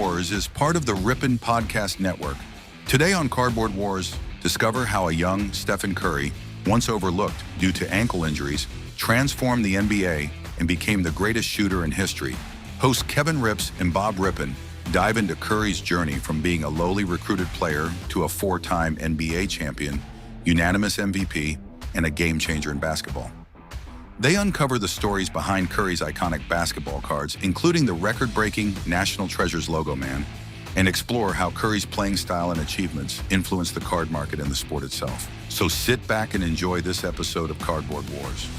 Wars is part of the Ripon Podcast Network. Today on Cardboard Wars, discover how a young Stephen Curry, once overlooked due to ankle injuries, transformed the NBA and became the greatest shooter in history. Hosts Kevin Rips and Bob Ripon dive into Curry's journey from being a lowly recruited player to a four-time NBA champion, unanimous MVP, and a game changer in basketball. They uncover the stories behind Curry's iconic basketball cards, including the record-breaking National Treasures Logoman, and explore how Curry's playing style and achievements influence the card market and the sport itself. So sit back and enjoy this episode of Cardboard Wars.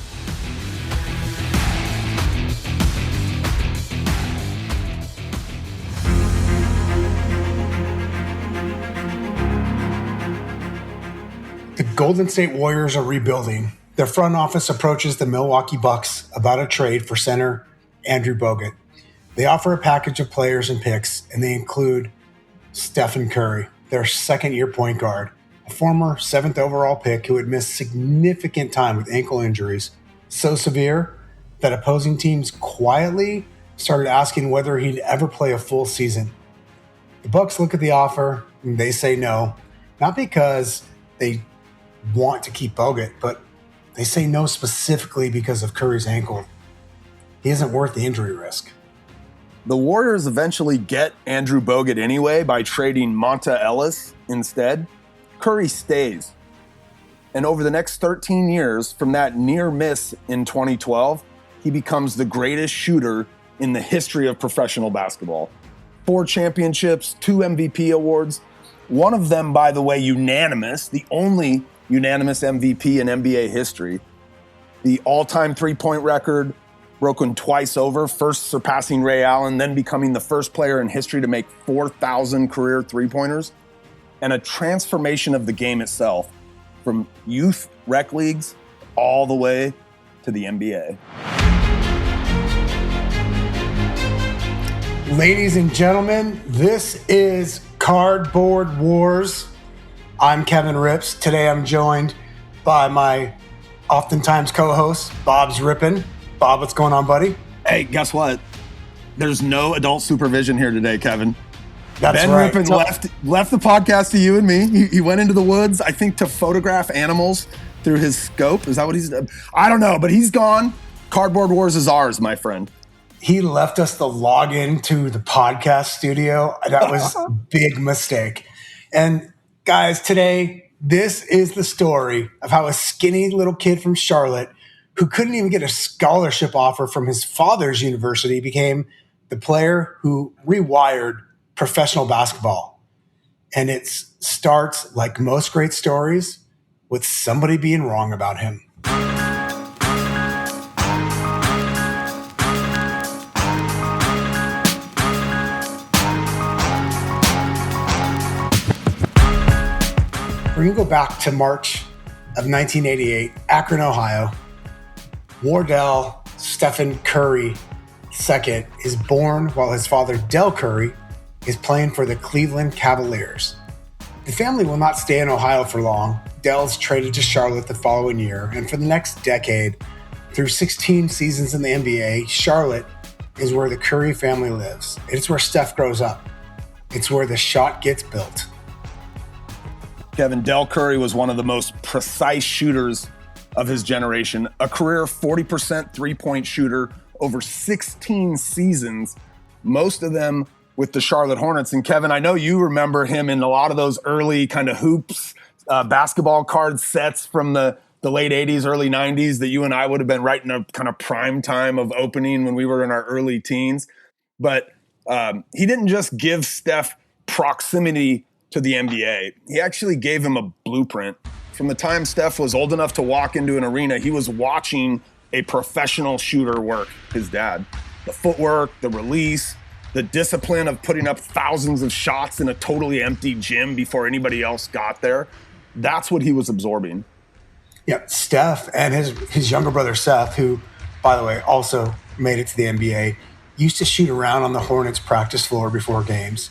The Golden State Warriors are rebuilding. Their front office approaches the Milwaukee Bucks about a trade for center Andrew Bogut. They offer a package of players and picks, and they include Stephen Curry, their second-year point guard, a former 7th overall pick who had missed significant time with ankle injuries, so severe that opposing teams quietly started asking whether he'd ever play a full season. The Bucks look at the offer, and they say no, not because they want to keep Bogut, but they say no specifically because of Curry's ankle. He isn't worth the injury risk. The Warriors eventually get Andrew Bogut anyway by trading Monta Ellis instead. Curry stays. And over the next 13 years, from that near miss in 2012, he becomes the greatest shooter in the history of professional basketball. 4 championships, 2 MVP awards, one of them, by the way, unanimous, the only unanimous MVP in NBA history. The all-time three-point record broken twice over, first surpassing Ray Allen, then becoming the first player in history to make 4,000 career three-pointers, and a transformation of the game itself from youth rec leagues all the way to the NBA. Ladies and gentlemen, this is Cardboard Wars. I'm Kevin Rips. Today I'm joined by my oftentimes co-host, Bob's Ripon. Bob, what's going on, buddy? Hey, guess what? There's no adult supervision here today, Kevin. That's Ben right. Ripon left the podcast to you and me. He went into the woods, I think, to photograph animals through his scope. Is that what he's done? I don't know, but he's gone. Cardboard Wars is ours, my friend. He left us the login to the podcast studio. That was a big mistake. And guys, today, this is the story of how a skinny little kid from Charlotte who couldn't even get a scholarship offer from his father's university became the player who rewired professional basketball. And it starts, like most great stories, with somebody being wrong about him. We're going to go back to March of 1988, Akron, Ohio. Wardell Stephen Curry II is born while his father, Del Curry, is playing for the Cleveland Cavaliers. The family will not stay in Ohio for long. Del's traded to Charlotte the following year, and for the next decade, through 16 seasons in the NBA, Charlotte is where the Curry family lives. It's where Steph grows up. It's where the shot gets built. Kevin, Del Curry was one of the most precise shooters of his generation, a career 40% three-point shooter over 16 seasons, most of them with the Charlotte Hornets. And Kevin, I know you remember him in a lot of those early kind of hoops, basketball card sets from the late 80s, early 90s that you and I would have been right in a kind of prime time of opening when we were in our early teens. But he didn't just give Steph proximity to the NBA. He actually gave him a blueprint. From the time Steph was old enough to walk into an arena, he was watching a professional shooter work, his dad. The footwork, the release, the discipline of putting up thousands of shots in a totally empty gym before anybody else got there. That's what he was absorbing. Yeah, Steph and his younger brother Seth, who, by the way, also made it to the NBA, used to shoot around on the Hornets practice floor before games.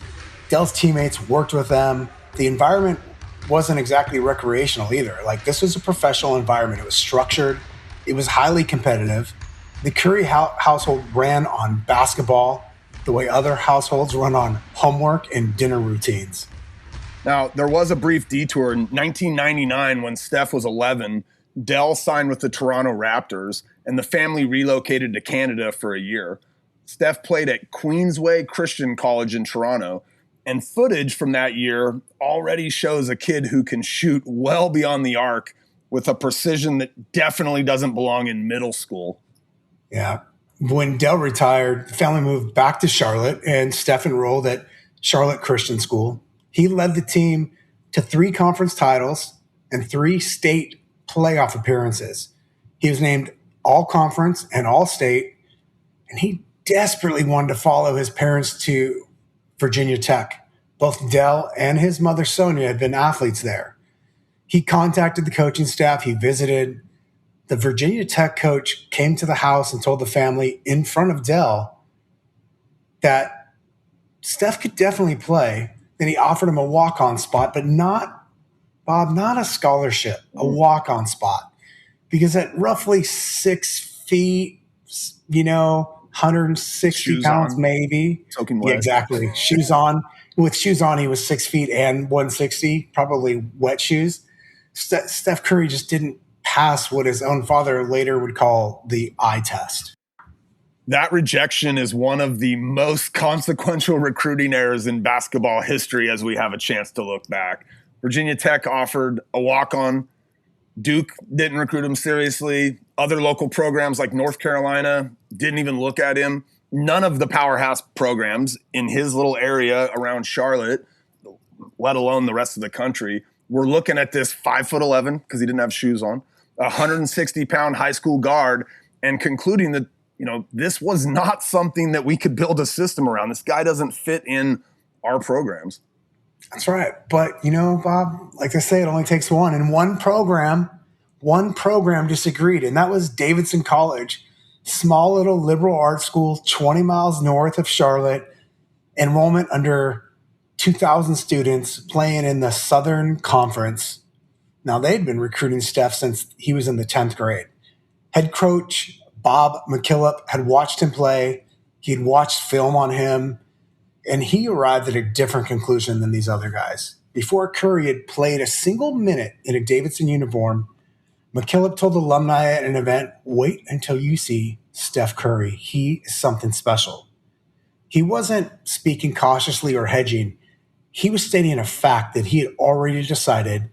Del's teammates worked with them. The environment wasn't exactly recreational either. Like, this was a professional environment. It was structured. It was highly competitive. The Curry household ran on basketball the way other households run on homework and dinner routines. Now, there was a brief detour in 1999 when Steph was 11. Dell signed with the Toronto Raptors, and the family relocated to Canada for a year. Steph played at Queensway Christian College in Toronto, and footage from that year already shows a kid who can shoot well beyond the arc with a precision that definitely doesn't belong in middle school. Yeah. When Dell retired, the family moved back to Charlotte, and Steph enrolled at Charlotte Christian School. He led the team to 3 conference titles and 3 state playoff appearances. He was named All-Conference and All-State, and he desperately wanted to follow his parents to Virginia Tech. Both Dell and his mother, Sonia, had been athletes there. He contacted the coaching staff. He visited. The Virginia Tech coach came to the house and told the family in front of Dell that Steph could definitely play. Then he offered him a walk-on spot, but not a scholarship, a walk-on spot. Because at roughly 6 feet, 160 Shoes pounds on. maybe. Soaking Yeah, wet. exactly. Shoes on. With shoes on, he was 6 feet and 160, probably wet shoes. Steph Curry just didn't pass what his own father later would call the eye test. That rejection is one of the most consequential recruiting errors in basketball history as we have a chance to look back. Virginia Tech offered a walk-on. Duke didn't recruit him seriously. Other local programs like North Carolina didn't even look at him. None of the powerhouse programs in his little area around Charlotte, let alone the rest of the country, were looking at this 5'11", because he didn't have shoes on, 160-pound high school guard, and concluding that, this was not something that we could build a system around. This guy doesn't fit in our programs. That's right. But, Bob, like I say, it only takes one. And one program disagreed, and that was Davidson College, small little liberal arts school 20 miles north of Charlotte, enrollment under 2,000 students playing in the Southern Conference. Now, they'd been recruiting Steph since he was in the 10th grade. Head coach Bob McKillop had watched him play. He'd watched film on him, and he arrived at a different conclusion than these other guys. Before Curry had played a single minute in a Davidson uniform, McKillop told alumni at an event, "Wait until you see Steph Curry. He is something special." He wasn't speaking cautiously or hedging. He was stating a fact that he had already decided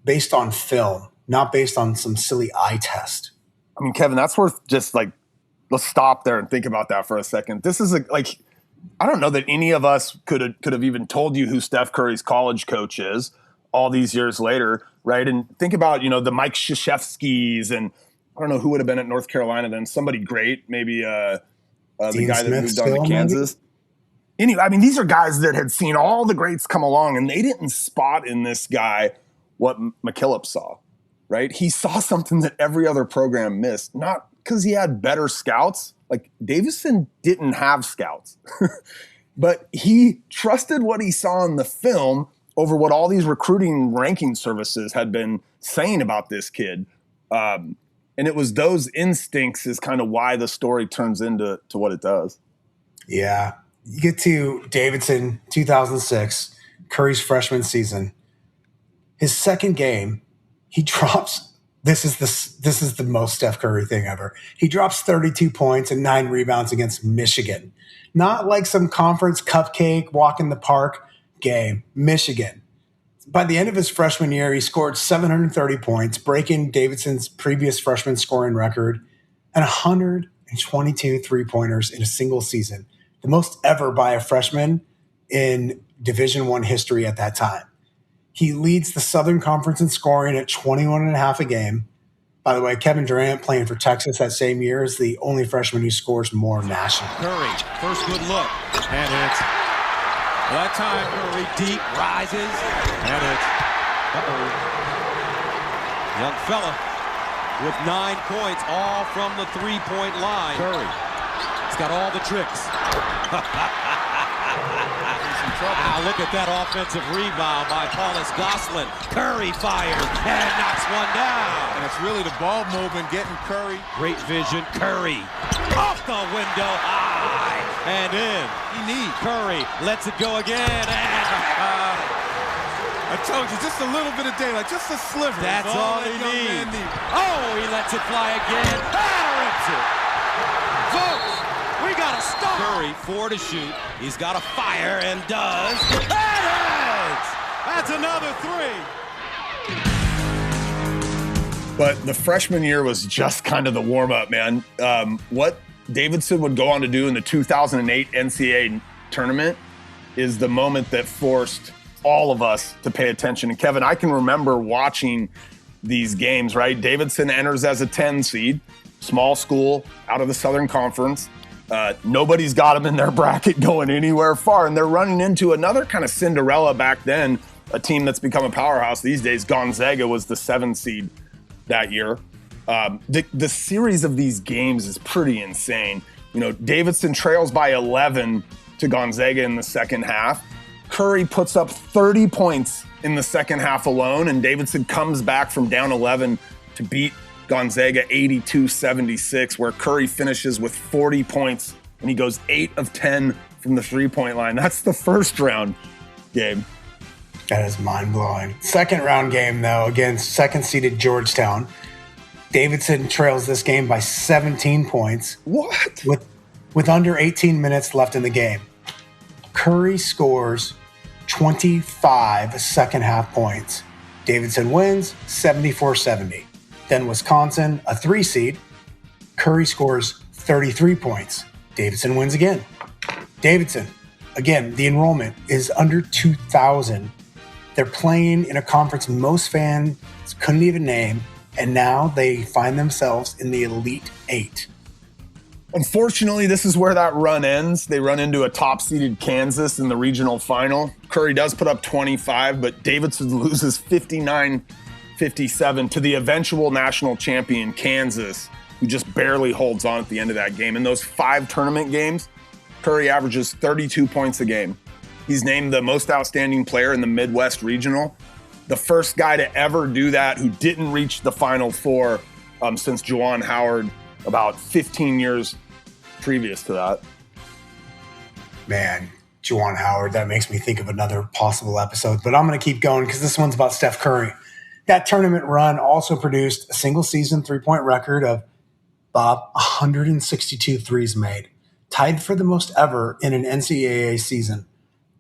based on film, not based on some silly eye test. I mean, Kevin, that's worth just let's stop there and think about that for a second. This is I don't know that any of us could have even told you who Steph Curry's college coach is all these years later, right? And think about, the Mike Krzyzewskis, and I don't know who would have been at North Carolina then. Somebody great, maybe the guy that moved on to Kansas. Anyway, I mean, these are guys that had seen all the greats come along, and they didn't spot in this guy what McKillop saw, right? He saw something that every other program missed, not because he had better scouts. Like, Davidson didn't have scouts, but he trusted what he saw in the film over what all these recruiting ranking services had been saying about this kid. And it was those instincts is kind of why the story turns into what it does. Yeah. You get to Davidson, 2006, Curry's freshman season. His second game, he drops. This is the most Steph Curry thing ever. He drops 32 points and 9 rebounds against Michigan. Not like some conference cupcake, walk in the park game. Michigan. By the end of his freshman year, he scored 730 points, breaking Davidson's previous freshman scoring record, and 122 three-pointers in a single season, the most ever by a freshman in Division I history at that time. He leads the Southern Conference in scoring at 21.5 a game. By the way, Kevin Durant, playing for Texas that same year, is the only freshman who scores more nationally. Curry, first good look, and hits. That time, Curry deep, rises, and hits. Young fella with 9 points, all from the three-point line. Curry, he's got all the tricks. Wow, look at that offensive rebound by Paulus Goslin. Curry fires and knocks one down. And it's really the ball movement getting Curry. Great vision, Curry off the window high. and in. Curry lets it go again. And, I told you, just a little bit of daylight, just a sliver. That's all he needs. Oh, he lets it fly again. Rips it. Folks, we got a star. Curry, 4 to shoot. He's got a fire and does. And hits! That's another 3. But the freshman year was just kind of the warm-up, man. What Davidson would go on to do in the 2008 NCAA tournament is the moment that forced all of us to pay attention. And Kevin, I can remember watching these games, right? Davidson enters as a 10 seed, small school out of the Southern Conference. Nobody's got them in their bracket going anywhere far. And they're running into another kind of Cinderella back then, a team that's become a powerhouse these days. Gonzaga was the 7 seed that year. The series of these games is pretty insane. You know, Davidson trails by 11 to Gonzaga in the second half. Curry puts up 30 points in the second half alone, and Davidson comes back from down 11 to beat Gonzaga 82-76, where Curry finishes with 40 points, and he goes 8 of 10 from the three-point line. That's the first round game. That is mind-blowing. Second round game, though, against second-seeded Georgetown. Davidson trails this game by 17 points. What? With under 18 minutes left in the game. Curry scores 25 second-half points. Davidson wins 74-70. Then Wisconsin, a 3 seed. Curry scores 33 points. Davidson wins again. Davidson, again, the enrollment is under 2,000. They're playing in a conference most fans couldn't even name, and now they find themselves in the Elite 8. Unfortunately, this is where that run ends. They run into a top-seeded Kansas in the regional final. Curry does put up 25, but Davidson loses 59-57 to the eventual national champion Kansas, who just barely holds on at the end of that game. In those 5 tournament games, Curry averages 32 points a game. He's named the most outstanding player in the Midwest Regional. The first guy to ever do that who didn't reach the Final Four since Juwan Howard about 15 years previous to that. Man, Juwan Howard, that makes me think of another possible episode, but I'm going to keep going because this one's about Steph Curry. That tournament run also produced a single-season three-point record of, Bob, 162 threes made, tied for the most ever in an NCAA season.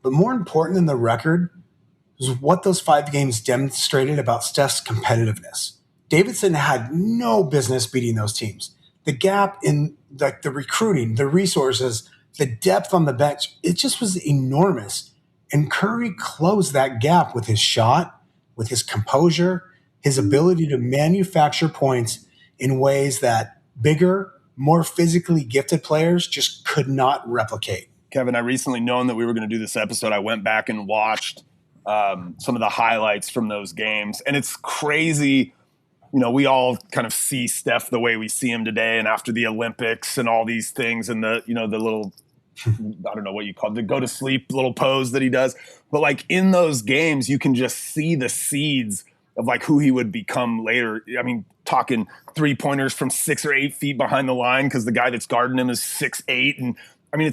But more important than the record was what those 5 games demonstrated about Steph's competitiveness. Davidson had no business beating those teams. The gap in the recruiting, the resources, the depth on the bench, it just was enormous. And Curry closed that gap with his shot, with his composure, his ability to manufacture points in ways that bigger, more physically gifted players just could not replicate. Kevin, I recently known that we were going to do this episode. I went back and watched some of the highlights from those games. And it's crazy. You know, we all kind of see Steph the way we see him today, and after the Olympics and all these things, and the little, I don't know what you call it, the go to sleep little pose that he does. But like in those games, you can just see the seeds of like who he would become later. I mean, talking 3-pointers from 6 or 8 feet behind the line because the guy that's guarding him is 6'8". And I mean,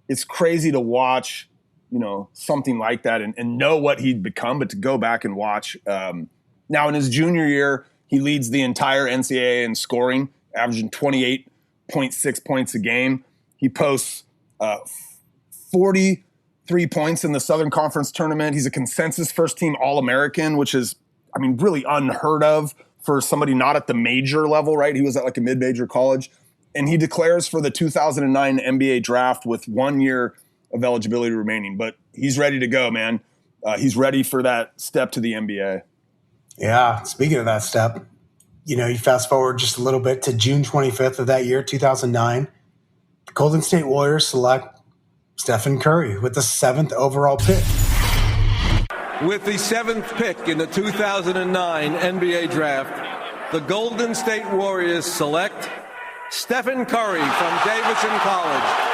it's crazy to watch, you know, something like that and know what he'd become, but to go back and watch. Now in his junior year, he leads the entire NCAA in scoring, averaging 28.6 points a game. He posts 43 points in the Southern Conference tournament. He's a consensus first-team All-American, which is, I mean, really unheard of for somebody not at the major level, right? He was at like a mid-major college. And he declares for the 2009 NBA draft with 1 year of eligibility remaining. But he's ready to go, man. He's ready for that step to the NBA. Yeah, speaking of that step, you know, you fast forward just a little bit to June 25th of that year, 2009. The Golden State Warriors select Stephen Curry with the 7th overall pick. With the 7th pick in the 2009 NBA draft, the Golden State Warriors select Stephen Curry from Davidson College.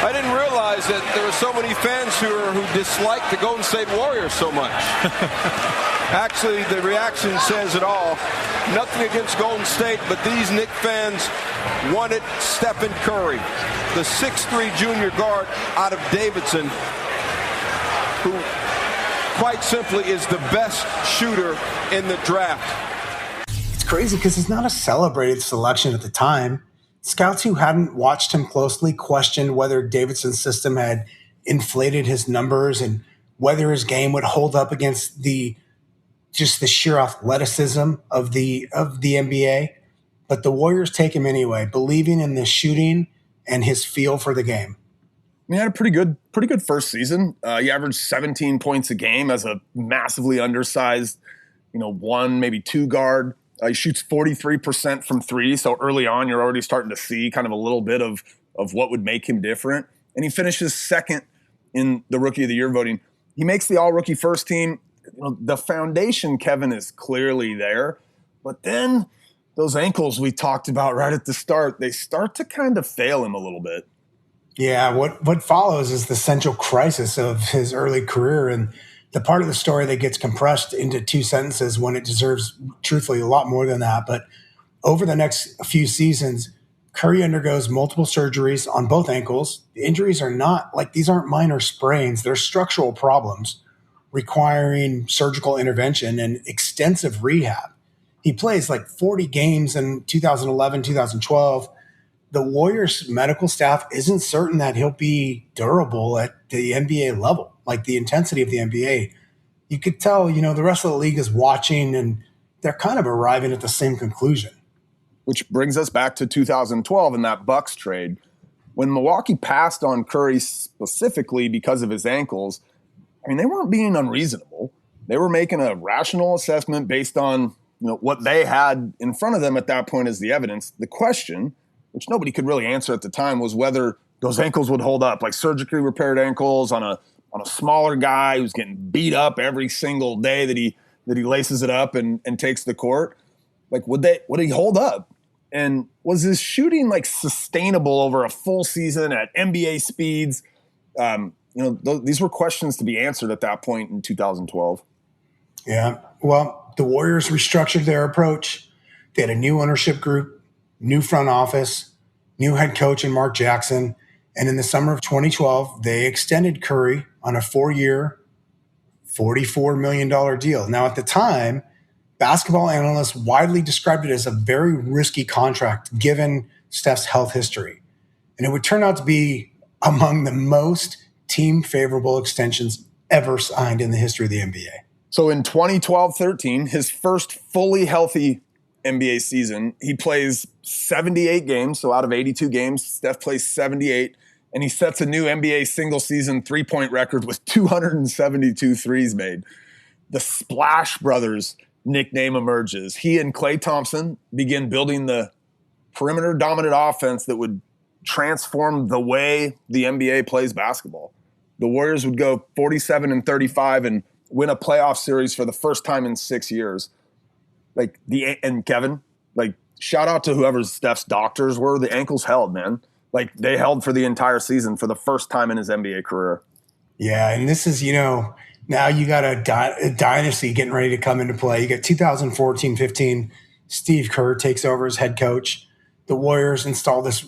I didn't realize that there were so many fans who dislike the Golden State Warriors so much. Actually, the reaction says it all. Nothing against Golden State, but these Knick fans wanted Stephen Curry, the 6'3" junior guard out of Davidson, who quite simply is the best shooter in the draft. It's crazy because he's not a celebrated selection at the time. Scouts who hadn't watched him closely questioned whether Davidson's system had inflated his numbers and whether his game would hold up against the sheer athleticism of the NBA. But the Warriors take him anyway, believing in the shooting and his feel for the game. He had a pretty good first season. He averaged 17 points a game as a massively undersized, one, maybe two guard. He shoots 43% from three. So early on, you're already starting to see kind of a little bit of what would make him different. And he finishes second in the Rookie of the Year voting. He makes the All-Rookie First Team. The foundation, Kevin, is clearly there. But then those ankles we talked about right at the start, they start to kind of fail him a little bit. Yeah, what follows is the central crisis of his early career and the part of the story that gets compressed into two sentences when it deserves, truthfully, a lot more than that. But over the next few seasons, Curry undergoes multiple surgeries on both ankles. The injuries these aren't minor sprains. They're structural problems requiring surgical intervention and extensive rehab. He plays 40 games in 2011, 2012. The Warriors medical staff isn't certain that he'll be durable at the NBA level, like the intensity of the NBA. You could tell, the rest of the league is watching and they're kind of arriving at the same conclusion. Which brings us back to 2012 in that Bucks trade. When Milwaukee passed on Curry specifically because of his ankles, they weren't being unreasonable. They were making a rational assessment based on what they had in front of them at that point as the evidence. The question, which nobody could really answer at the time, was whether those ankles would hold up, like surgically repaired ankles on a smaller guy who's getting beat up every single day that he laces it up and takes the court. Would he hold up? And was his shooting sustainable over a full season at NBA speeds? These were questions to be answered at that point in 2012. Yeah. Well, the Warriors restructured their approach. They had a new ownership group, new front office, new head coach in Mark Jackson. And in the summer of 2012, they extended Curry on a 4-year, $44 million deal. Now, at the time, basketball analysts widely described it as a very risky contract given Steph's health history. And it would turn out to be among the most team-favorable extensions ever signed in the history of the NBA. So in 2012-13, his first fully healthy NBA season, he plays 78 games. So out of 82 games, Steph plays 78, and he sets a new NBA single-season three-point record with 272 threes made. The Splash Brothers nickname emerges. He and Klay Thompson begin building the perimeter dominant offense that would transform the way the NBA plays basketball. The Warriors would go 47-35 and win a playoff series for the first time in 6 years. And Kevin, shout out to whoever Steph's doctors were. The ankles held, man. They held for the entire season for the first time in his NBA career. Yeah, and this is, now you got a dynasty getting ready to come into play. You got 2014-15, Steve Kerr takes over as head coach. The Warriors install this,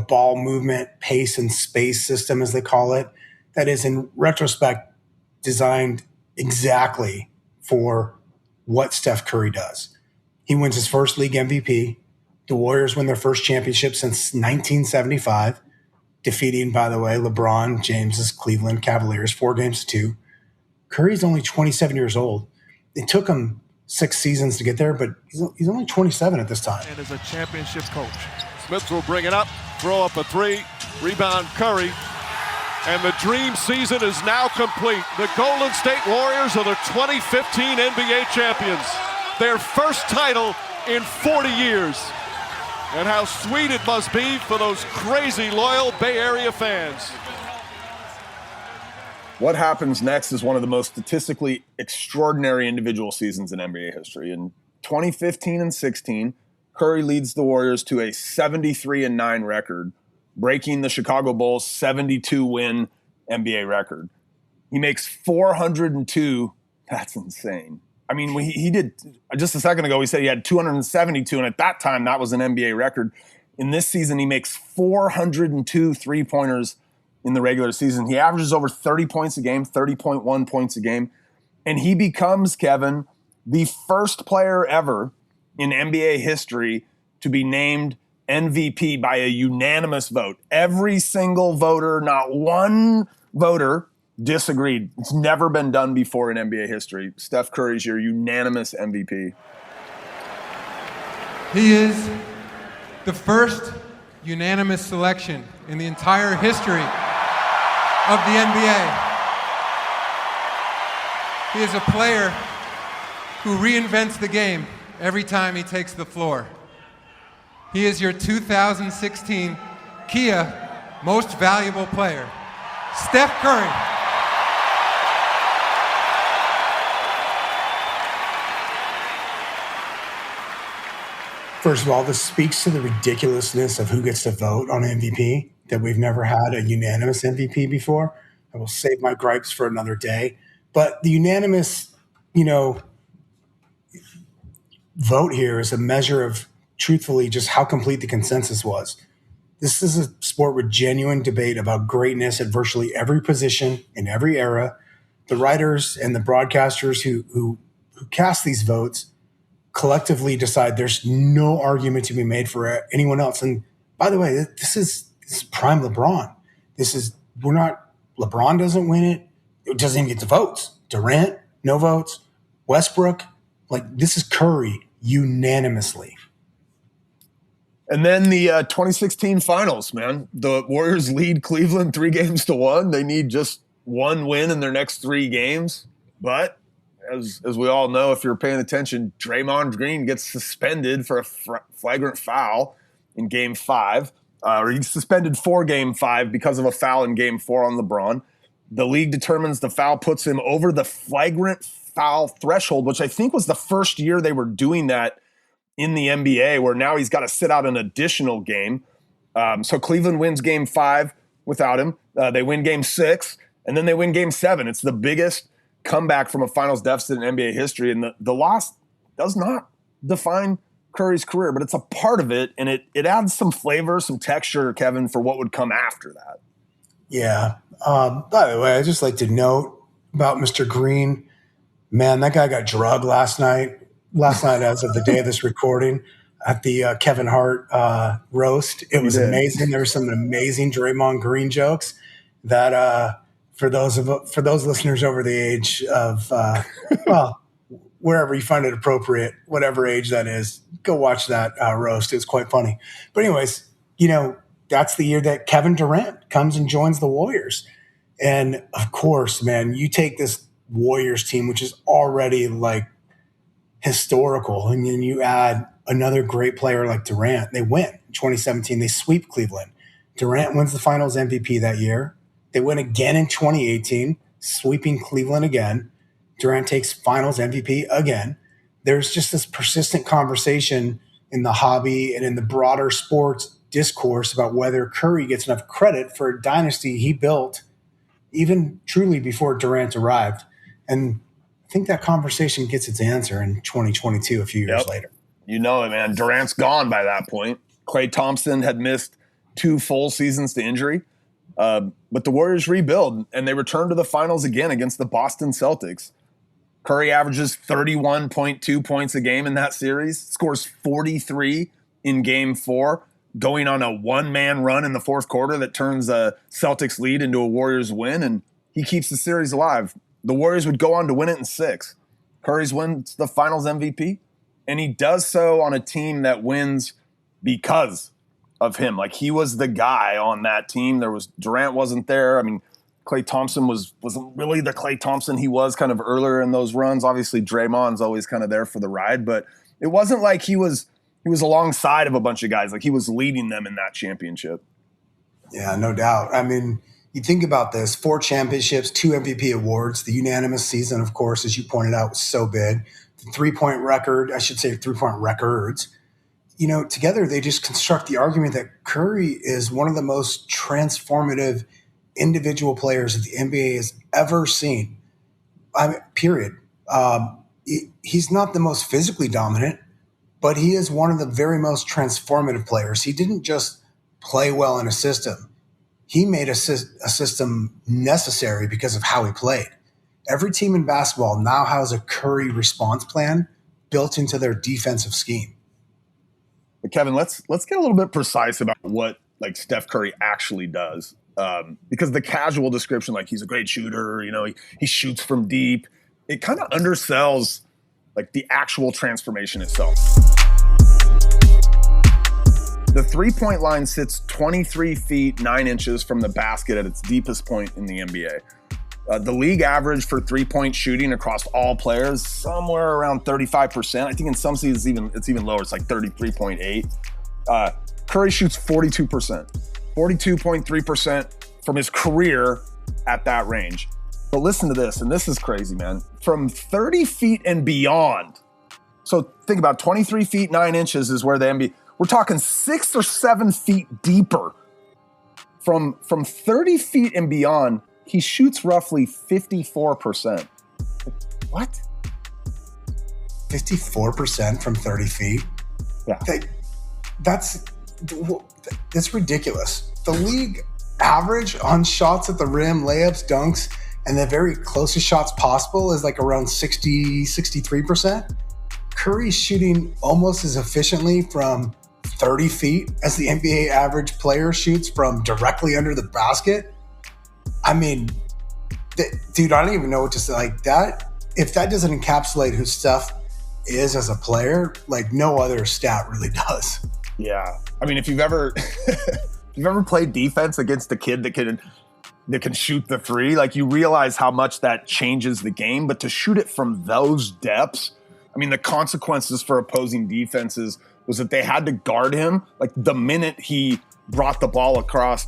ball movement, pace, and space system, as they call it, that is, in retrospect, designed exactly for what Steph Curry does. He wins his first league MVP. The Warriors win their first championship since 1975, defeating, by the way, LeBron James's Cleveland Cavaliers 4-2. Curry's only 27 years old. It took him 6 seasons to get there, but he's only 27 at this time. And is a championship coach. Smith will bring it up, throw up a three, rebound Curry. And the dream season is now complete. The Golden State Warriors are the 2015 NBA champions. Their first title in 40 years. And how sweet it must be for those crazy loyal Bay Area fans. What happens next is one of the most statistically extraordinary individual seasons in NBA history. In 2015 and 16, Curry leads the Warriors to a 73-9 record, breaking the Chicago Bulls' 72-win NBA record. He makes 402, that's insane, I mean, he did just a second ago. He said he had 272, and at that time, that was an NBA record. In this season, he makes 402 3-pointers in the regular season. He averages over 30 points a game, 30.1 points a game, and he becomes, Kevin, the first player ever in NBA history to be named MVP by a unanimous vote. Every single voter, not one voter, disagreed. It's never been done before in NBA history. Steph Curry's your unanimous MVP. He is the first unanimous selection in the entire history of the NBA. He is a player who reinvents the game every time he takes the floor. He is your 2016 Kia Most Valuable Player, Steph Curry. First of all, this speaks to the ridiculousness of who gets to vote on MVP, that we've never had a unanimous MVP before. I will save my gripes for another day. But the unanimous, vote here is a measure of, truthfully, just how complete the consensus was. This is a sport with genuine debate about greatness at virtually every position in every era. The writers and the broadcasters who cast these votes collectively decide there's no argument to be made for anyone else. And by the way, this is prime LeBron. LeBron doesn't win it. It doesn't even get the votes. Durant, no votes. Westbrook, this is Curry unanimously. And then the 2016 finals, man. The Warriors lead Cleveland 3-1. They need just one win in their next 3 games. But as we all know, if you're paying attention, Draymond Green gets suspended for a flagrant foul in Game 5. Or he's suspended for Game 5 because of a foul in Game 4 on LeBron. The league determines the foul puts him over the flagrant foul threshold, which I think was the first year they were doing that in the NBA, where now he's got to sit out an additional game. So Cleveland wins Game 5 without him. They win Game 6, and then they win Game 7. It's the biggest comeback from a finals deficit in NBA history, and the loss does not define Curry's career, but it's a part of it, and it adds some flavor, some texture, Kevin, for what would come after that. Yeah. By the way, I'd just like to note about Mr. Green. Man, that guy got drugged last night as of the day of this recording at the Kevin Hart roast. It was amazing. There were some amazing Draymond Green jokes that for those listeners over the age of wherever you find it appropriate, whatever age that is, go watch that roast. It was quite funny. But anyways, that's the year that Kevin Durant comes and joins the Warriors. And of course, man, you take this Warriors team, which is already historical, and then you add another great player like Durant. They win in 2017. They sweep Cleveland. Durant wins the finals MVP that year. They win again in 2018, sweeping Cleveland again. Durant takes finals MVP again. There's just this persistent conversation in the hobby and in the broader sports discourse about whether Curry gets enough credit for a dynasty he built even truly before Durant arrived. And I think that conversation gets its answer in 2022, a few years later. You know it, man. Durant's gone by that point. Klay Thompson had missed 2 full seasons to injury. But the Warriors rebuild, and they return to the finals again against the Boston Celtics. Curry averages 31.2 points a game in that series, scores 43 in Game 4, going on a one-man run in the fourth quarter that turns a Celtics lead into a Warriors win, and he keeps the series alive. The Warriors would go on to win it in 6. Curry's wins the finals MVP, and he does so on a team that wins because of him. He was the guy on that team. Durant wasn't there. I mean, Klay Thompson wasn't really the Klay Thompson he was kind of earlier in those runs. Obviously, Draymond's always kind of there for the ride, but it wasn't like he was alongside of a bunch of guys. He was leading them in that championship. Yeah, no doubt. I mean, you think about this, 4 championships, 2 MVP awards, the unanimous season, of course, as you pointed out, was so big. The 3-point record, I should say 3-point records, together they just construct the argument that Curry is one of the most transformative individual players that the NBA has ever seen. Period. he's not the most physically dominant, but he is one of the very most transformative players. He didn't just play well in a system. He made a system necessary because of how he played. Every team in basketball now has a Curry response plan built into their defensive scheme. But Kevin, let's get a little bit precise about what like Steph Curry actually does. Because the casual description, like he's a great shooter, he shoots from deep, it kind of undersells like the actual transformation itself. The 3-point line sits 23 feet 9 inches from the basket at its deepest point in the NBA. The league average for 3-point shooting across all players, somewhere around 35%. I think in some seasons it's even lower. It's like 33.8. Curry shoots 42%, 42.3% from his career at that range. But listen to this, and this is crazy, man. From 30 feet and beyond, so think about 23 feet 9 inches is where the NBA, we're talking 6 or 7 feet deeper. From 30 feet and beyond, he shoots roughly 54%. What? 54% from 30 feet? Yeah. That's ridiculous. The league average on shots at the rim, layups, dunks, and the very closest shots possible is like around 63%. Curry's shooting almost as efficiently from 30 feet as the NBA average player shoots from directly under the basket. I mean, dude, I don't even know what to say. Like that, if that doesn't encapsulate who Steph is as a player, like no other stat really does. Yeah. I mean, if you've ever played defense against a kid that can shoot the three, like you realize how much that changes the game. But to shoot it from those depths, I mean, the consequences for opposing defenses was that they had to guard him like the minute he brought the ball across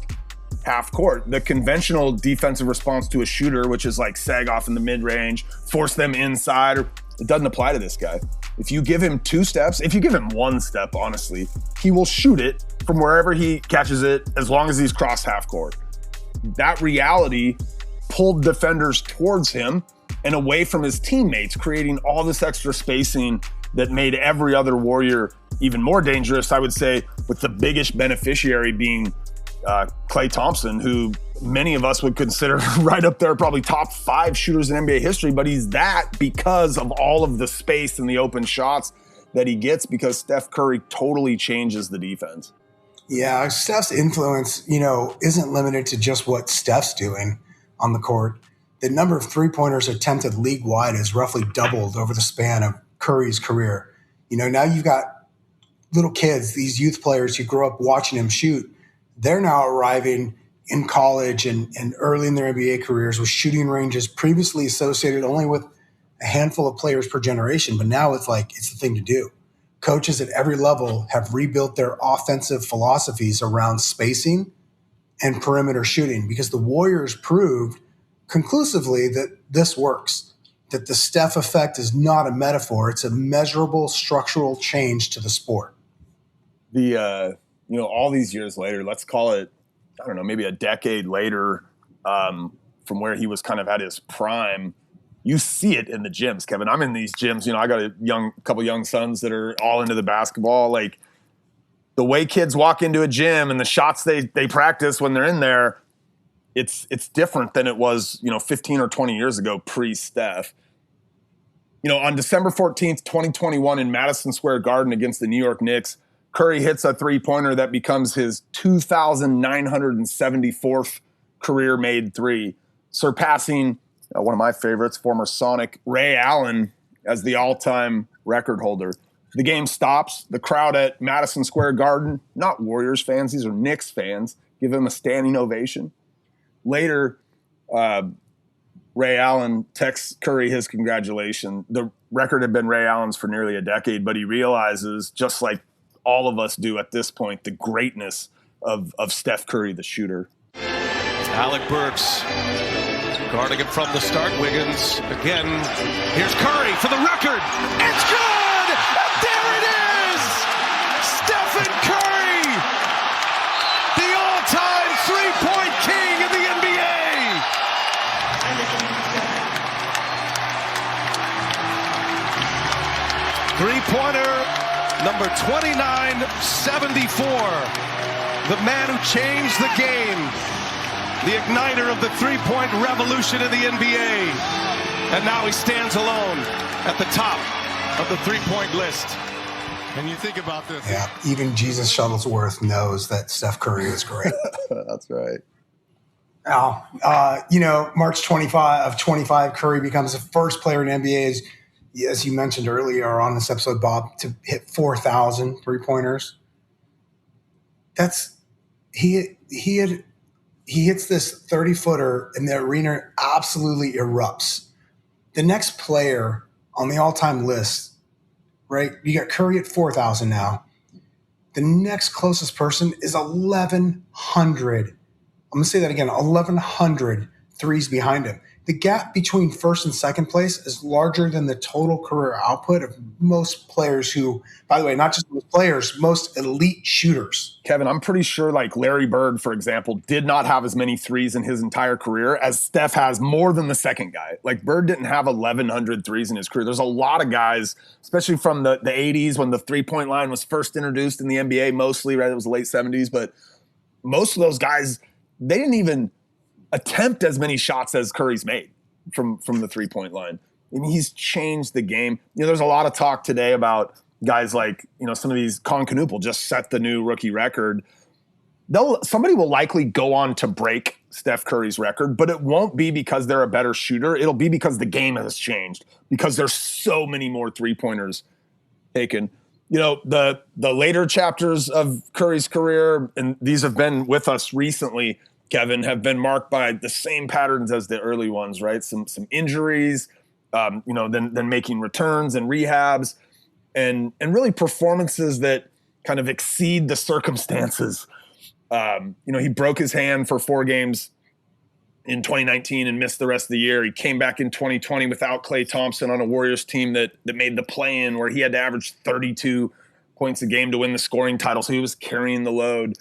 half court. The conventional defensive response to a shooter, which is like sag off in the mid-range, force them inside, it doesn't apply to this guy. If you give him 2 steps, if you give him 1 step, honestly, he will shoot it from wherever he catches it as long as he's crossed half court. That reality pulled defenders towards him and away from his teammates, creating all this extra spacing that made every other Warrior even more dangerous, I would say, with the biggest beneficiary being Klay Thompson, who many of us would consider right up there, probably top 5 shooters in NBA history, but he's that because of all of the space and the open shots that he gets, because Steph Curry totally changes the defense. Yeah, Steph's influence, isn't limited to just what Steph's doing on the court. The number of three-pointers attempted league-wide has roughly doubled over the span of Curry's career. Now you've got little kids, these youth players who grew up watching him shoot. They're now arriving in college and early in their NBA careers with shooting ranges previously associated only with a handful of players per generation. But now it's the thing to do. Coaches at every level have rebuilt their offensive philosophies around spacing and perimeter shooting because the Warriors proved conclusively that this works, that the Steph effect is not a metaphor. It's a measurable structural change to the sport. All these years later, let's call it, I don't know, maybe a decade later, from where he was kind of at his prime, you see it in the gyms, Kevin. I'm in these gyms, I got a couple young sons that are all into the basketball. Like the way kids walk into a gym and the shots they practice when they're in there, it's different than it was, 15 or 20 years ago pre-Steph. On December 14th, 2021 in Madison Square Garden against the New York Knicks, Curry hits a three-pointer that becomes his 2,974th career-made three, surpassing one of my favorites, former Sonic Ray Allen, as the all-time record holder. The game stops. The crowd at Madison Square Garden, not Warriors fans, these are Knicks fans, give him a standing ovation. Later, Ray Allen texts Curry his congratulations. The record had been Ray Allen's for nearly a decade, but he realizes, just like all of us do at this point, the greatness of Steph Curry, the shooter. Alec Burks guarding him from the start. Wiggins again. Here's Curry for the record. It's good! There it is! Stephen Curry! The all-time three-point king in the NBA! Three-pointer number 2974. The man who changed the game. The igniter of the three-point revolution in the NBA. And now he stands alone at the top of the three-point list. And you think about this. Yeah, even Jesus Shuttlesworth knows that Steph Curry is great. That's right. Now, March 25, Curry becomes the first player in NBA, as you mentioned earlier on this episode, Bob, to hit 4,000 three-pointers. He hits this 30-footer, and the arena absolutely erupts. The next player on the all-time list, right? You got Curry at 4,000 now. The next closest person is 1,100. I'm going to say that again, 1,100 threes behind him. The gap between first and second place is larger than the total career output of most players who, by the way, not just most players, most elite shooters. Kevin, I'm pretty sure like Larry Bird, for example, did not have as many threes in his entire career as Steph has, more than the second guy. Like Bird didn't have 1,100 threes in his career. There's a lot of guys, especially from the 80s when the three-point line was first introduced in the NBA, mostly, right? It was the late 70s, but most of those guys, they didn't even attempt as many shots as Curry's made from the three-point line. And he's changed the game. There's a lot of talk today about guys like, some of these, Colin Knuppel just set the new rookie record. Somebody will likely go on to break Steph Curry's record, but it won't be because they're a better shooter. It'll be because the game has changed, because there's so many more three-pointers taken. The later chapters of Curry's career, and these have been with us recently, Kevin, have been marked by the same patterns as the early ones, right? Some injuries, then making returns and rehabs, and really performances that kind of exceed the circumstances. He broke his hand for 4 games in 2019 and missed the rest of the year. He came back in 2020 without Klay Thompson on a Warriors team that made the play-in, where he had to average 32 points a game to win the scoring title. So he was carrying the load.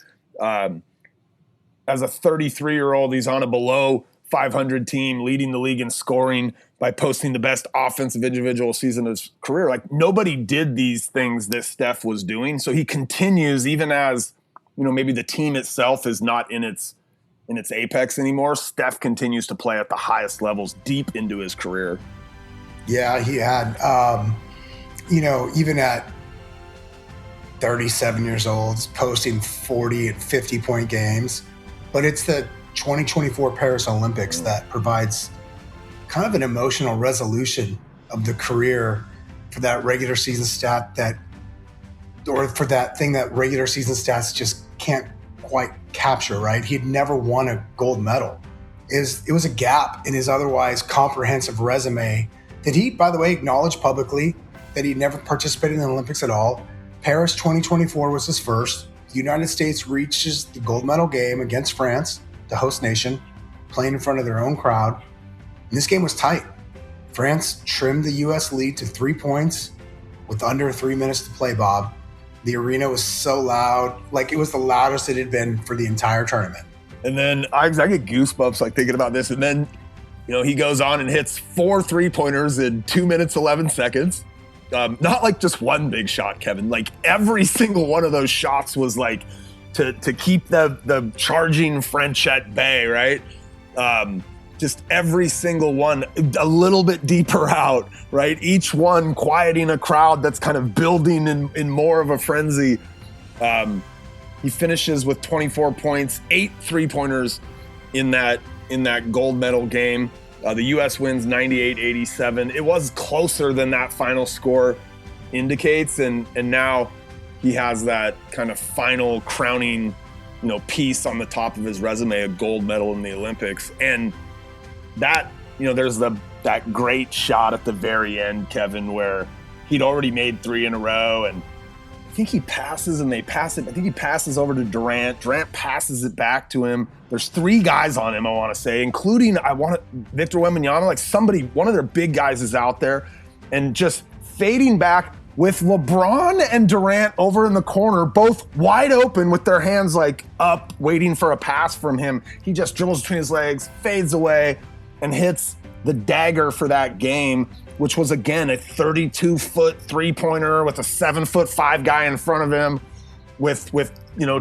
As a 33-year-old, he's on a below 500 team, leading the league in scoring by posting the best offensive individual season of his career. Like, nobody did these things that Steph was doing. So he continues, even as, maybe the team itself is not in its apex anymore. Steph continues to play at the highest levels deep into his career. Yeah, he had, even at 37 years old, posting 40 and 50-point games. But it's the 2024 Paris Olympics that provides kind of an emotional resolution of the career for that regular season stat for that thing that regular season stats just can't quite capture, right? He'd never won a gold medal. It was a gap in his otherwise comprehensive resume that he, by the way, acknowledged publicly that he'd never participated in the Olympics at all. Paris 2024 was his first. The United States reaches the gold medal game against France, the host nation, playing in front of their own crowd. And this game was tight. France trimmed the U.S. lead to 3 points with under 3 minutes to play, Bob. The arena was so loud, like it was the loudest it had been for the entire tournament. And then I get goosebumps like thinking about this. And then, he goes on and hits 4 3-pointers in 2 minutes, 11 seconds. Not like just one big shot, Kevin. Like every single one of those shots was like to keep the charging French at bay, right? Just every single one a little bit deeper out, right? Each one quieting a crowd that's kind of building in more of a frenzy. He finishes with 24 points, 8 3-pointers in that gold medal game. The U.S. wins 98-87. It was closer than that final score indicates, and now he has that kind of final crowning, piece on the top of his resume, a gold medal in the Olympics. And that, there's that great shot at the very end, Kevin, where he'd already made 3 in a row, and I think he passes and they pass it. I think he passes over to Durant. Durant passes it back to him. There's 3 guys on him, I want to say, including Victor Wembanyama. Like one of their big guys is out there and just fading back with LeBron and Durant over in the corner, both wide open with their hands like up, waiting for a pass from him. He just dribbles between his legs, fades away, and hits the dagger for that game, which was, again, a 32-foot three-pointer with a 7'5" guy in front of him with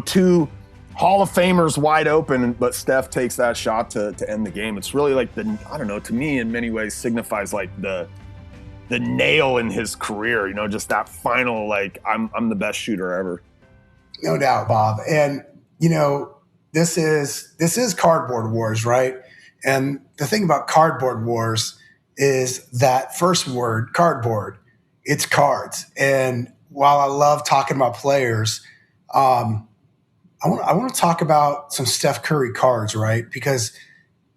two Hall of Famers wide open, but Steph takes that shot to end the game. It's really like to me in many ways signifies like the nail in his career, just that final, like, I'm the best shooter ever. No doubt, Bob. And, this is Cardboard Wars, right? And the thing about Cardboard Wars is that first word, cardboard, it's cards. And while I love talking about players, I want to talk about some Steph Curry cards, right? Because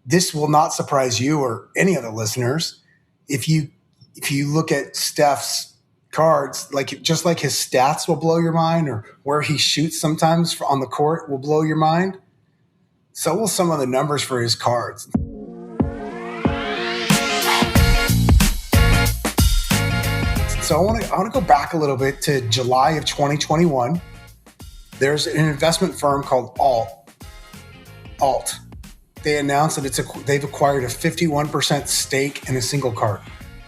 this will not surprise you or any of the listeners. If you look at Steph's cards, just like his stats will blow your mind, or where he shoots sometimes on the court will blow your mind, so will some of the numbers for his cards. So I want to go back a little bit to July of 2021. There's an investment firm called Alt. They announced that they've acquired a 51% stake in a single card.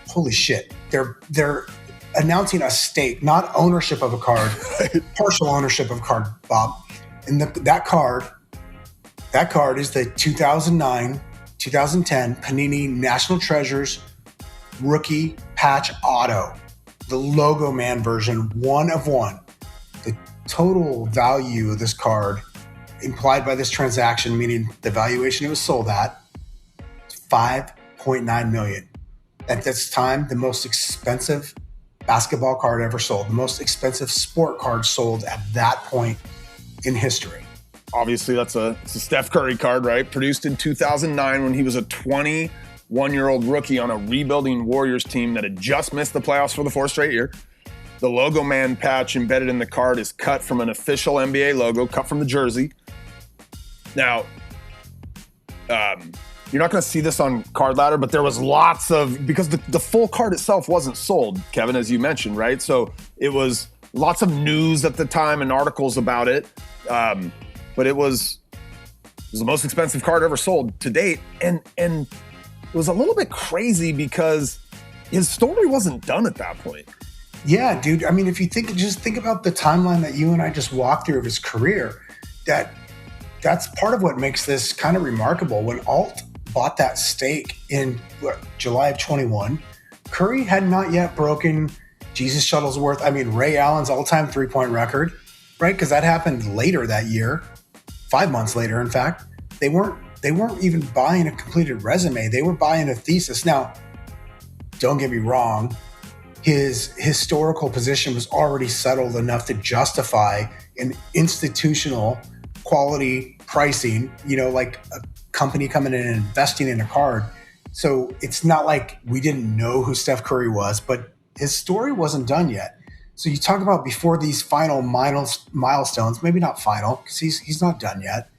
Holy shit. They're announcing a stake, not ownership of a card, partial ownership of a card, Bob. And that card is the 2009-2010 Panini National Treasures rookie patch auto, the Logoman version, 1 of 1. The total value of this card implied by this transaction, meaning the valuation it was sold at, $5.9 million. At this time, the most expensive basketball card ever sold, the most expensive sport card sold at that point in history. Obviously, it's a Steph Curry card, right? Produced in 2009 when he was a 21-year-old rookie on a rebuilding Warriors team that had just missed the playoffs for the 4th straight year. The Logoman patch embedded in the card is cut from an official NBA logo, cut from the jersey. Now, you're not going to see this on Card Ladder, but there was lots of, because the full card itself wasn't sold, Kevin, as you mentioned, right? So it was lots of news at the time and articles about it. But it was the most expensive card ever sold to date. And it was a little bit crazy because his story wasn't done at that point. Yeah, dude. I mean, if you think about the timeline that you and I just walked through of his career, that's part of what makes this kind of remarkable. When Alt bought that stake in July of 21, Curry had not yet broken Jesus Shuttlesworth, Ray Allen's all-time three-point record, right? Because that happened later that year, 5 months later, in fact. They weren't even buying a completed resume. They were buying a thesis. Now, don't get me wrong, his historical position was already settled enough to justify an institutional quality pricing, like a company coming in and investing in a card. So it's not like we didn't know who Steph Curry was, but his story wasn't done yet. So you talk about before these final milestones, maybe not final because he's not done yet.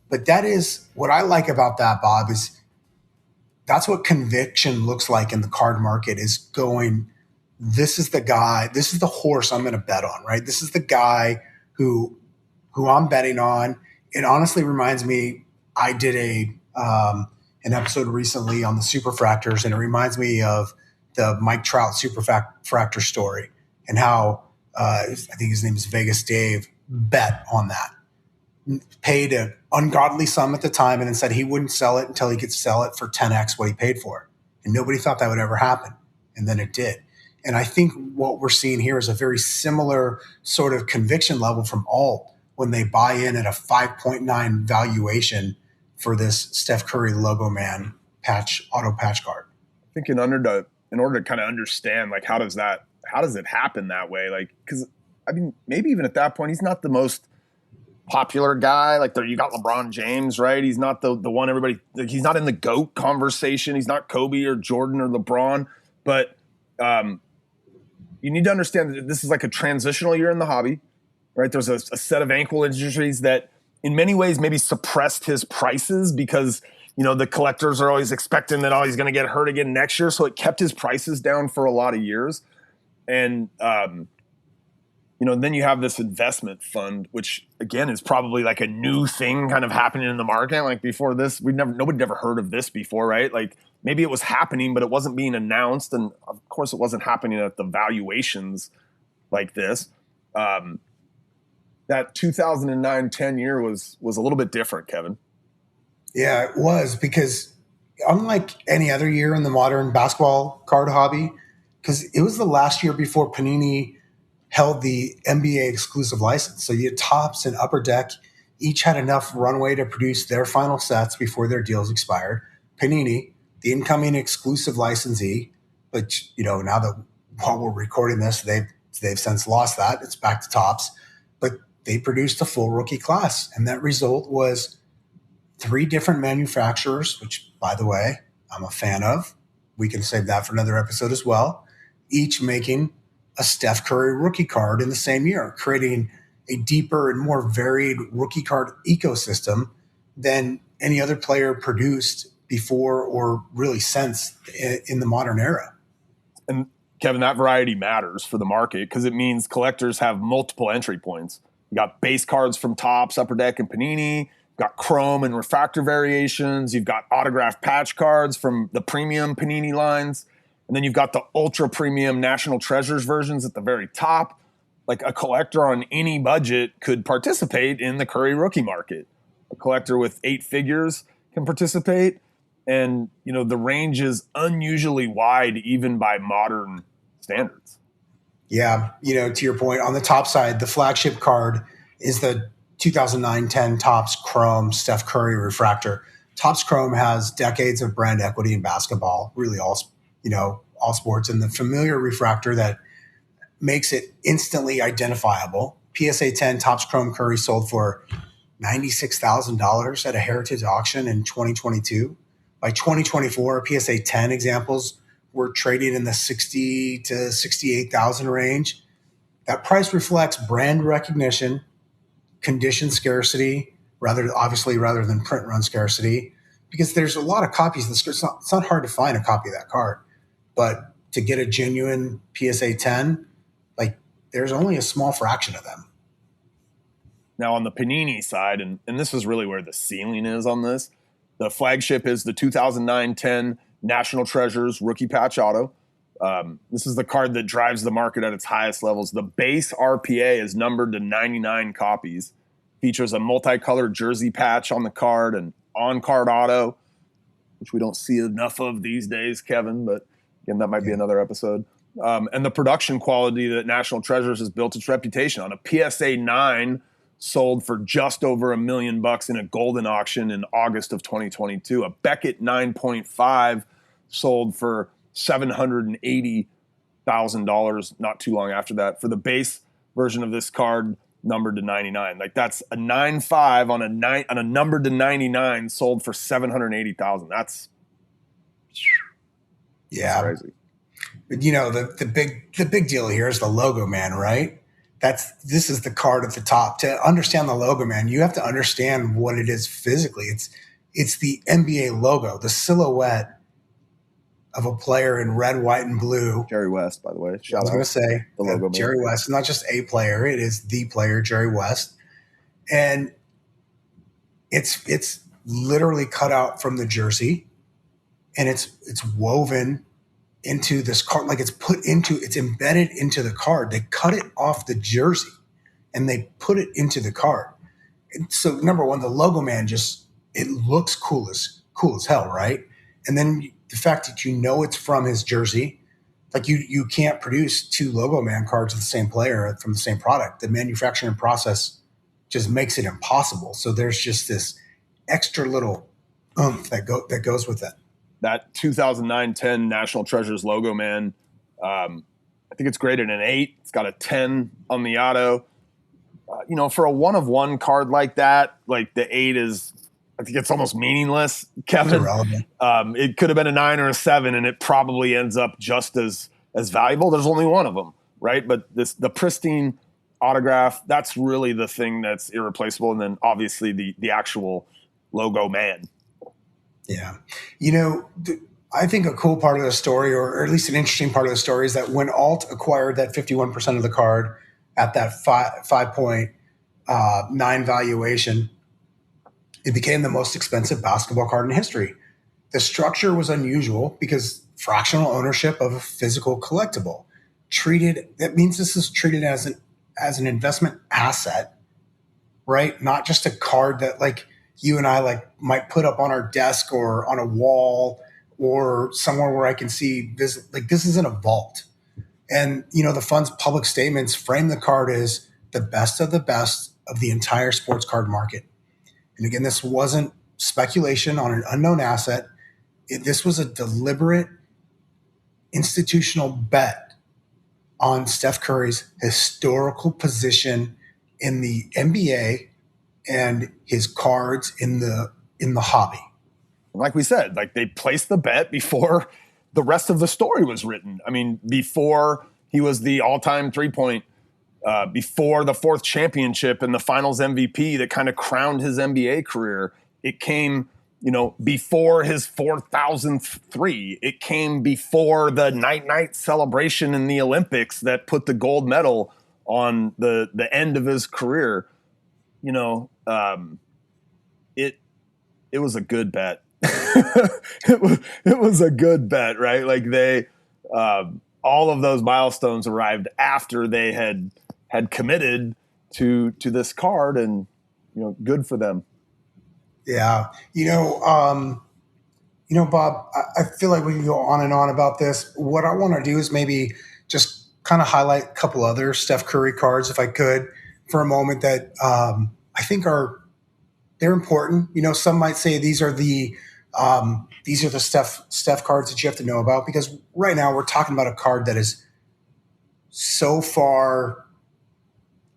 But that is what I like about that, Bob, is that's what conviction looks like in the card market, is going, this is the guy, this is the horse I'm going to bet on, right? This is the guy who I'm betting on. It honestly reminds me, I did an episode recently on the superfractors, and it reminds me of the Mike Trout superfractor story and how I think his name is Vegas Dave bet on that, paid an ungodly sum at the time, and then said he wouldn't sell it until he could sell it for 10x what he paid for it. And nobody thought that would ever happen. And then it did. And I think what we're seeing here is a very similar sort of conviction level from Alt when they buy in at a 5.9 valuation for this Steph Curry Logoman auto patch card. I think in order to kind of understand, like, how does it happen that way? Like, because maybe even at that point, he's not the most popular guy. Like, you got LeBron James, right? He's not the one everybody, like, he's not in the GOAT conversation. He's not Kobe or Jordan or LeBron. But you need to understand that this is like a transitional year in the hobby, right? There's a set of ankle injuries that in many ways maybe suppressed his prices because, the collectors are always expecting that, he's going to get hurt again next year. So it kept his prices down for a lot of years. And, then you have this investment fund, which again is probably like a new thing kind of happening in the market. Like before this, nobody ever heard of this before, right? Like maybe it was happening, but it wasn't being announced. And of course, it wasn't happening at the valuations like this. That 2009-10 year was a little bit different, Kevin. Yeah, it was, because unlike any other year in the modern basketball card hobby, because it was the last year before Panini held the NBA exclusive license. So you had Topps and Upper Deck each had enough runway to produce their final sets before their deals expired. Panini, the incoming exclusive licensee, but now that while we're recording this, they've since lost that. It's back to Topps, but they produced a full rookie class, and that result was 3 different manufacturers, which, by the way, I'm a fan of. We can save that for another episode as well. Each making a Steph Curry rookie card in the same year, creating a deeper and more varied rookie card ecosystem than any other player produced before or really since in the modern era. And Kevin, that variety matters for the market because it means collectors have multiple entry points. You got base cards from Topps, Upper Deck, and Panini. You've got chrome and refractor variations. You've got autographed patch cards from the premium Panini lines. And then you've got the ultra premium National Treasures versions at the very top. Like, a collector on any budget could participate in the Curry rookie market. A collector with 8 figures can participate. And, the range is unusually wide, even by modern standards. Yeah. To your point, on the top side, the flagship card is the 2009-10 Topps Chrome Steph Curry Refractor. Topps Chrome has decades of brand equity in basketball, really all sports, and the familiar refractor that makes it instantly identifiable. PSA 10 Topps Chrome Curry sold for $96,000 at a heritage auction in 2022. By 2024, PSA 10 examples were trading in the $60,000 to $68,000 range. That price reflects brand recognition, condition scarcity, rather than print run scarcity, because there's a lot of copies. It's not hard to find a copy of that card, but to get a genuine PSA 10, there's only a small fraction of them. Now, on the Panini side, and this is really where the ceiling is on this, the flagship is the 2009-10 National Treasures Rookie Patch Auto. This is the card that drives the market at its highest levels. The base RPA is numbered to 99 copies, features a multicolored jersey patch on the card and on-card auto, which we don't see enough of these days, Kevin, but again, that might be another episode. And the production quality that National Treasures has built its reputation on. A PSA 9 sold for just over $1 million in a golden auction in August of 2022. A Beckett 9.5 sold for $780,000 not too long after that. For the base version of this card, numbered to 99. That's a 9.5 on a numbered to 99 sold for $780,000. That's crazy. But the big deal here is the logo man, right? This is the card at the top. To understand the logo man, you have to understand what it is physically. It's the NBA logo, the silhouette of a player in red, white, and blue. Jerry West, by the way. I was going to say the logo man. Jerry West, not just a player; it is the player, Jerry West, and it's literally cut out from the jersey, and it's woven into this card, it's embedded into the card. They cut it off the jersey and they put it into the card. And so number one, the logo man it looks cool as hell, right? And then the fact that it's from his jersey, you can't produce 2 logo man cards of the same player from the same product. The manufacturing process just makes it impossible. So there's just this extra little oomph that goes with it. That 2009-10 National Treasures logo man, I think it's graded an 8. It's got a 10 on the auto. For a 1-of-1 card like that, the 8 is, I think it's almost meaningless, Kevin. It's irrelevant. It could have been a 9 or a 7, and it probably ends up just as valuable. There's only one of them, right? But the pristine autograph, that's really the thing that's irreplaceable. And then obviously the actual logo man. Yeah. I think a cool part of the story, or at least an interesting part of the story, is that when Alt acquired that 51% of the card at that 5.9 valuation, it became the most expensive basketball card in history. The structure was unusual because fractional ownership of a physical collectible. That means this is treated as an investment asset, right? Not just a card that like you and I like might put up on our desk or on a wall or somewhere where I can see this. Like this isn't a vault. And, the fund's public statements frame the card as the best of the entire sports card market. And again, this wasn't speculation on an unknown asset. This was a deliberate institutional bet on Steph Curry's historical position in the NBA and his cards in the hobby. Like we said, like they placed the bet before the rest of the story was written. I mean, before he was the all-time three-point, before the fourth championship and the finals MVP that kind of crowned his NBA career, it came, before his 4,000th three. It came before the night celebration in the Olympics that put the gold medal on the end of his career. It was a good bet. it was a good bet, right? Like they, all of those milestones arrived after they had committed to this card, and good for them. Yeah, Bob, I feel like we can go on and on about this. What I want to do is maybe just kind of highlight a couple other Steph Curry cards, if I could, for a moment that I think they're important. Some might say these are the Steph cards that you have to know about, because right now we're talking about a card that is so far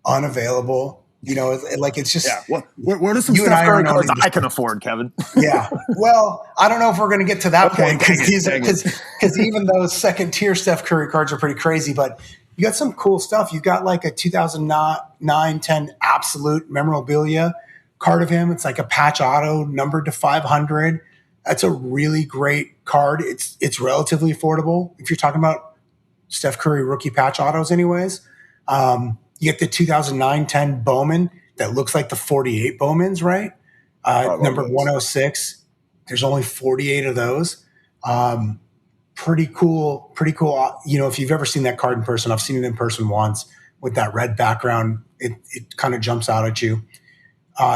unavailable. It's just where does some Steph Curry cards I can afford, Kevin? Yeah. Well, I don't know if we're going to get to that point because even those second tier Steph Curry cards are pretty crazy. But you got some cool stuff. You got like a 2009-10 absolute memorabilia card of him. It's like a patch auto numbered to 500. That's a really great card. It's relatively affordable if you're talking about Steph Curry rookie patch autos anyways. You get the 2009-10 Bowman that looks like the 48 Bowmans, right? Number 106. There's only 48 of those. Pretty cool. If you've ever seen that card in person, I've seen it in person once with that red background. It kind of jumps out at you.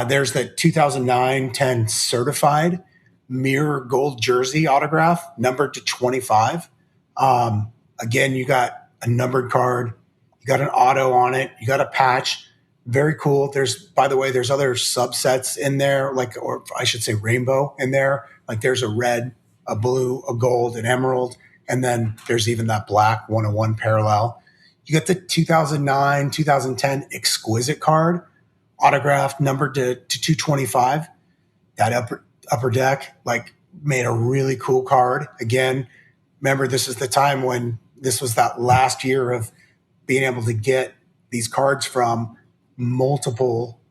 There's the 2009-10 certified mirror gold jersey autograph numbered to 25. Again, you got a numbered card. You got an auto on it. You got a patch. Very cool. By the way, there's other subsets in there, or I should say rainbow in there. Like there's a red, a blue, a gold, an emerald. And then there's even that black 101 parallel. You got the 2009, 2010 exquisite card, autographed, numbered to 225. That upper deck, made a really cool card. Again, remember, this is the time when this was that last year of being able to get these cards from multiple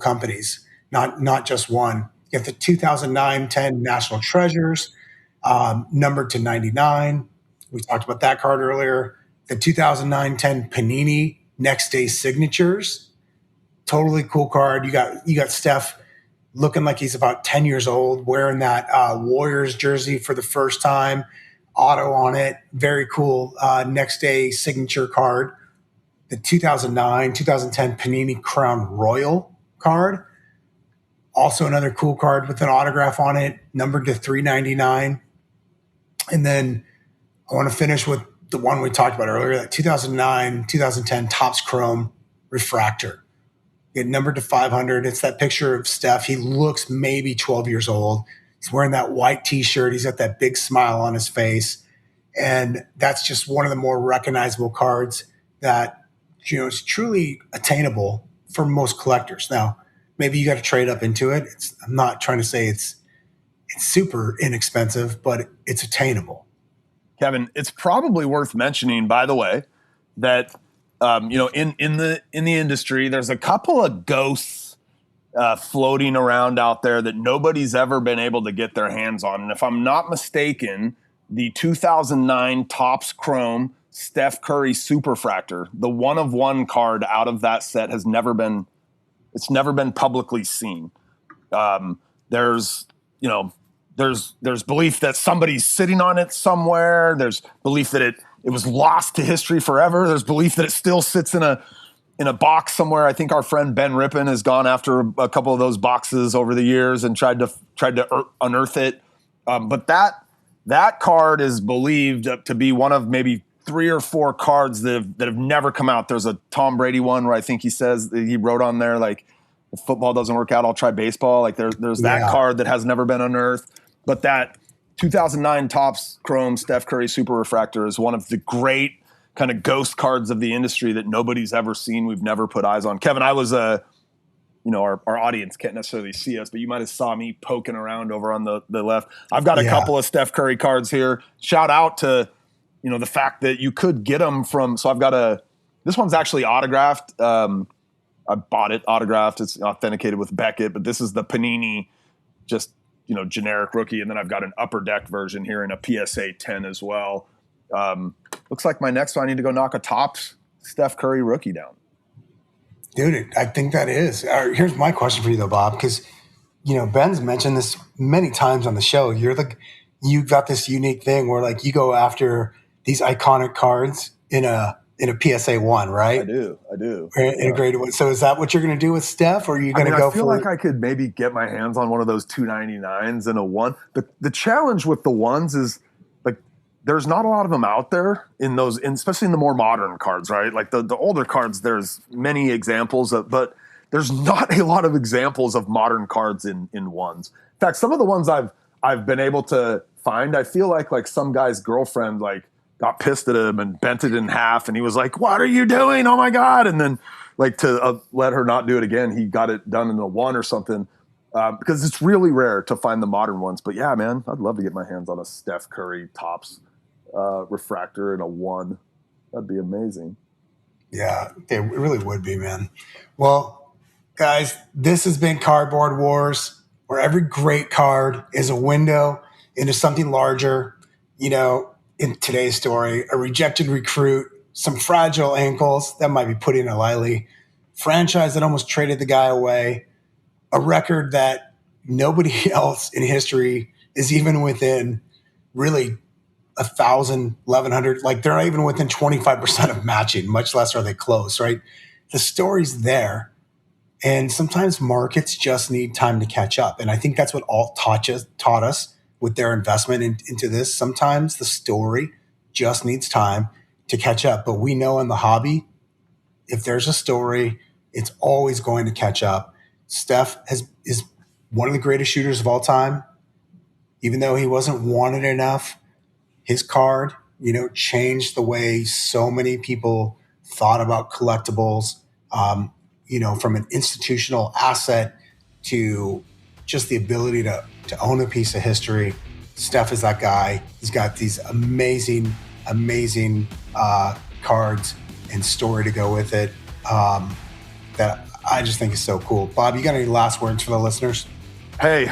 companies, not just one. You have the 2009-10 National Treasures, numbered to 99. We talked about that card earlier. The 2009-10 Panini Next Day Signatures, totally cool card. You got Steph looking like he's about 10 years old, wearing that Warriors jersey for the first time. Auto on it. Very cool next day signature card. The 2009-2010 Panini Crown Royal card. Also another cool card with an autograph on it, numbered to 399. And then I want to finish with the one we talked about earlier, that 2009-2010 Topps Chrome Refractor. It numbered to 500. It's that picture of Steph. He looks maybe 12 years old. He's wearing that white T-shirt. He's got that big smile on his face. And that's just one of the more recognizable cards that, is truly attainable for most collectors. Now, maybe you got to trade up into it. I'm not trying to say it's super inexpensive, but it's attainable. Kevin, it's probably worth mentioning, by the way, that in the industry, there's a couple of ghosts floating around out there that nobody's ever been able to get their hands on. And if I'm not mistaken, the 2009 Topps Chrome Steph Curry Superfractor, the one-of-one card out of that set, has never been publicly seen. There's There's belief that somebody's sitting on it somewhere. There's belief that it was lost to history forever. There's belief that it still sits in a box somewhere. I think our friend Ben Rippon has gone after a couple of those boxes over the years and tried to unearth it. But that card is believed to be one of maybe 3 or 4 cards that have never come out. There's a Tom Brady one where I think he says that he wrote on there, like, if football doesn't work out, I'll try baseball. Like there's that card that has never been unearthed. But that 2009 Topps Chrome Steph Curry Super Refractor is one of the great kind of ghost cards of the industry that nobody's ever seen. We've never put eyes on. Kevin, I was our audience can't necessarily see us, but you might have saw me poking around over on the left. I've got a couple of Steph Curry cards here. Shout out to, the fact that you could get them from, so I've got this one's actually autographed. I bought it autographed. It's authenticated with Beckett, but this is the Panini, just, generic rookie. And then I've got an upper deck version here in a PSA 10 as well. Looks like my next one, I need to go knock a Topps Steph Curry rookie down. Dude, I think that is. Here's my question for you though, Bob, because, Ben's mentioned this many times on the show. You got this unique thing where like you go after these iconic cards in a PSA 1, right? I do. In a graded one. So is that what you're going to do with Steph, or are you going to go for? I feel like I could maybe get my hands on one of those 299s in a 1. The challenge with the 1s is like there's not a lot of them out there especially in the more modern cards, right? Like the older cards, there's many examples of, but there's not a lot of examples of modern cards in 1s. In fact, some of the ones I've been able to find, I feel like some guy's girlfriend got pissed at him and bent it in half, and he was like, "What are you doing? Oh my God!" And then, to let her not do it again, he got it done in a 1 or something, because it's really rare to find the modern ones. But yeah, man, I'd love to get my hands on a Steph Curry Topps refractor in a 1. That'd be amazing. Yeah, it really would be, man. Well, guys, this has been Cardboard Wars, where every great card is a window into something larger. In today's story, a rejected recruit, some fragile ankles, that might be putting it lightly, franchise that almost traded the guy away, a record that nobody else in history is even within really 1,000, 1,100. Like they're not even within 25% of matching, much less are they close, right? The story's there. And sometimes markets just need time to catch up. And I think that's what Alt taught us with their investment into this. Sometimes the story just needs time to catch up. But we know in the hobby, if there's a story, it's always going to catch up. Steph is one of the greatest shooters of all time. Even though he wasn't wanted enough, his card, changed the way so many people thought about collectibles, from an institutional asset to just the ability to own a piece of history. Steph is that guy. He's got these amazing cards and story to go with it that I just think is so cool. Bob, you got any last words for the listeners? Hey,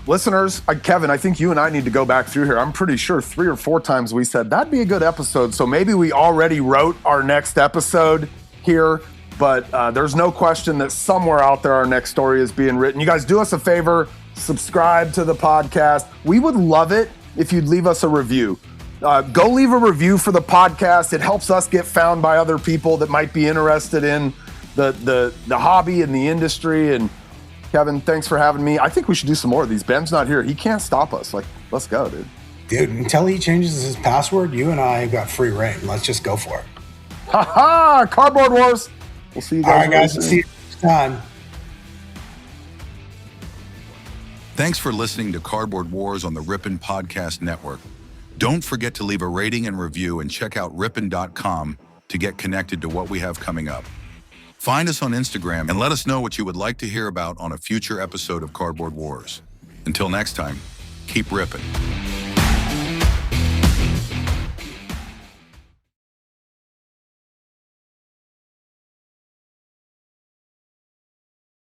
listeners, Kevin, I think you and I need to go back through here. I'm pretty sure 3 or 4 times we said that'd be a good episode. So maybe we already wrote our next episode here, but there's no question that somewhere out there our next story is being written. You guys do us a favor, subscribe to the podcast. We would love it if you'd leave us a review. Go leave a review for the podcast. It helps us get found by other people that might be interested in the hobby and the industry. And Kevin, thanks for having me. I think we should do some more of these. Ben's not here. He can't stop us. Let's go, dude. Dude, until he changes his password, you and I got free reign. Let's just go for it. Ha ha! Cardboard Wars. We'll see you guys. All right, guys. See you next time. Thanks for listening to Cardboard Wars on the Rippin' Podcast Network. Don't forget to leave a rating and review and check out rippin.com to get connected to what we have coming up. Find us on Instagram and let us know what you would like to hear about on a future episode of Cardboard Wars. Until next time, keep rippin'.